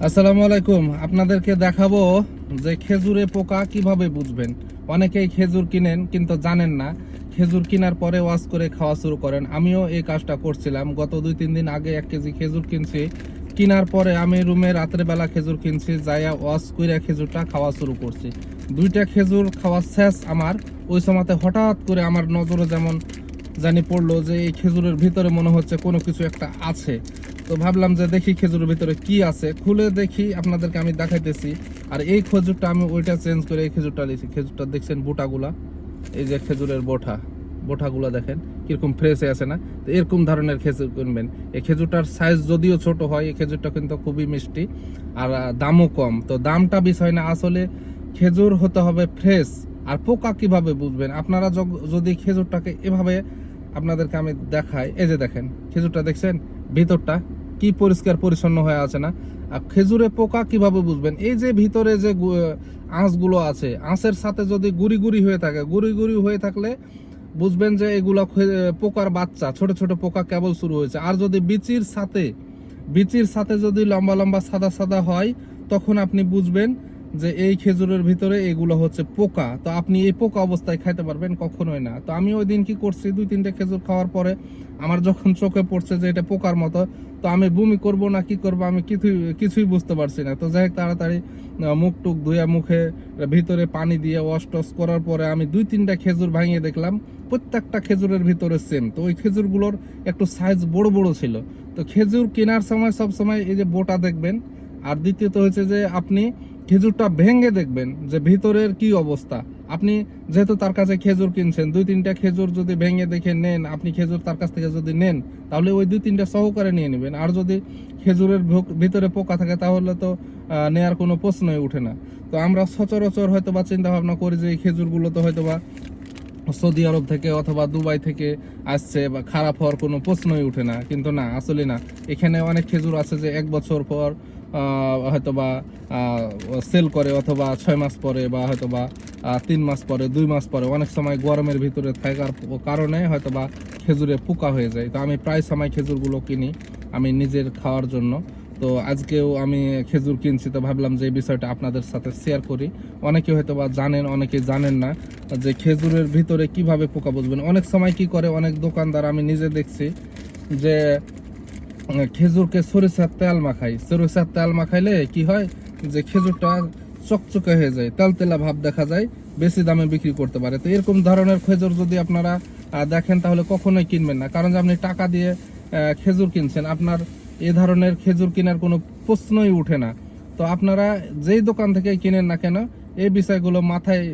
আসসালামু আলাইকুম। আপনাদেরকে দেখাবো যে খেজুরে পোকা কিভাবে বুঝবেন। অনেকেই খেজুর কিনেন কিন্তু জানেন না। খেজুর কেনার পরে ওয়াশ করে খাওয়া শুরু করেন। আমিও এই কাজটা করছিলাম। গত 2-3 দিন আগে 1 কেজি খেজুর কিনছি। কেনার পরে আমি রুমে রাতের বেলা খেজুর কিনছি, যাইয়া ওয়াশ করে খেজুরটা খাওয়া শুরু করছি। 2টা খেজুর খাওয়া শেষ আমার। ওই সময়তে হঠাৎ করে আমার নজরে যেমন জানি পড়লো যে এই খেজুরের ভিতরে মনে হচ্ছে কোনো কিছু একটা আছে। তো ভাবলাম যে দেখি খেজুরের ভিতরে কি আছে, খুলে দেখি, আপনাদেরকে আমি দেখাইতেছি। আর এই খেজুরটা আমি ওইটা চেঞ্জ করে এই খেজুরটা নিয়েছি। খেজুরটা দেখছেন বোটাগুলা, এই যে খেজুরের বোটাগুলা দেখেন কিরকম ফ্রেশ আছে না। তো এরকম ধরনের খেজুর কিনবেন। এই খেজুরটার সাইজ যদিও ছোট হয়, এই খেজুরটা কিন্তু খুবই মিষ্টি আর দামও কম। তো দামটা বিষয় না, আসলে খেজুর হতে হবে ফ্রেশ। আর পোকা কিভাবে বুঝবেন আপনারা? যদি খেজুরটাকে এভাবে আপনাদেরকে আমি দেখাই, এই যে দেখেন খেজুরটা দেখছেন ভিতরটা কি পরিষ্কার পরিচ্ছন্ন হয়ে আছে না। আর খেজুরে পোকা কিভাবে বুঝবেন? এই যে ভিতরে যে আঁশগুলো আছে, আঁশের সাথে যদি গুড়ি গুড়ি হয়ে থাকে, গুড়ি গুড়ি হয়ে থাকলে বুঝবেন যে এগুলো পোকার বাচ্চা, ছোট ছোট পোকা কেবল শুরু হয়েছে। আর যদি বিচির সাথে যদি লম্বা লম্বা সাদা সাদা হয়, তখন আপনি বুঝবেন যে এই খেজুরের ভিতরে এগুলো হচ্ছে পোকা। তো আপনি এই পোকা অবস্থায় খাইতে পারবেন? কখনোই না। তো আমি ওই দিন কি করছি, 2-3টে খেজুর খাওয়ার পরে আমার যখন চোখে পড়ছে যে এটা পোকার মতো, তো আমি বমি করব না কি করব আমি কিছুই বুঝতে পারছি না। তো যাই হোক তাড়াতাড়ি মুখ টুক ধুয়ে মুখে ভিতরে পানি দিয়ে ওয়াশ টস করার পরে আমি 2-3টা খেজুর ভাঙিয়ে দেখলাম প্রত্যেকটা খেজুরের ভিতরে সেম। তো ওই খেজুরগুলোর একটু সাইজ বড় বড় ছিল। তো খেজুর কেনার সময় সব সময় এই যে বোটা দেখবেন। আর দ্বিতীয়ত হচ্ছে যে আপনি খেজুরটা ভেঙে দেখবেন যে ভিতরের কি অবস্থা। আপনি যেহেতু তার কাছে খেজুর কিনছেন, 2-3টা খেজুর যদি ভেঙে দেখে নেন, আপনি খেজুর তার কাছ থেকে যদি নেন, তাহলে ওই 2-3টা সহকারে নিয়ে নেবেন। আর যদি খেজুরের ভিতরে পোকা থাকে তাহলে তো নেয়ার কোনো প্রশ্নই উঠে না। তো আমরা সচরাচর হয়তো বা চিন্তা ভাবনা করি যে এই খেজুরগুলো তো হয়তো বা সৌদি আরব থেকে অথবা দুবাই থেকে আসছে বা খারাপ হওয়ার কোনো প্রশ্নই উঠে না। কিন্তু না, আসলে না। এখানে অনেক খেজুর আছে যে 1 বছর পর হয়তোবা সেল করে, অথবা 6 মাস পরে, বা হয়তোবা 3 মাস পরে, 2 মাস পরে। অনেক সময় গরমের ভিতরে থাকার কারণে হয়তোবা খেজুরে পোকা হয়ে যায়। তো আমি প্রায় সময় খেজুরগুলো কিনি আমি নিজের খাওয়ার জন্য। তো আজকেও আমি খেজুর কিনছি, তো ভাবলাম যে এই বিষয়টা আপনাদের সাথে শেয়ার করি। অনেকে হয়তো বা জানেন, অনেকে জানেন না যে খেজুরের ভিতরে কিভাবে পোকা বুঝবেন। অনেক সময় কি করে অনেক দোকানদার, আমি নিজে দেখছি যে খেজুরকে সরিষার তেল মাখাইলে কি হয় যে খেজুরটা চকচকে হয়ে যায়, তেলতেলা ভাব দেখা যায়, বেশি দামে বিক্রি করতে পারে। তো এরকম ধরনের খেজুর যদি আপনারা দেখেন তাহলে কখনোই কিনবেন না। কারণ যে আপনি টাকা দিয়ে খেজুর কিনছেন, আপনার এ ধরনের খেজুর কেনার কোনো প্রশ্নই উঠে না। তো আপনারা যেই দোকান থেকে কিনেন না কেন, এই বিষয়গুলো মাথায়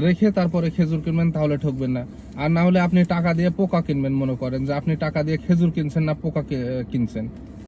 রেখে তারপরে খেজুর কিনবেন, তাহলে ঠকবেন না। আর না হলে আপনি টাকা দিয়ে পোকা কিনবেন, মনে করেন যে আপনি টাকা দিয়ে খেজুর কিনছেন না পোকা কিনছেন।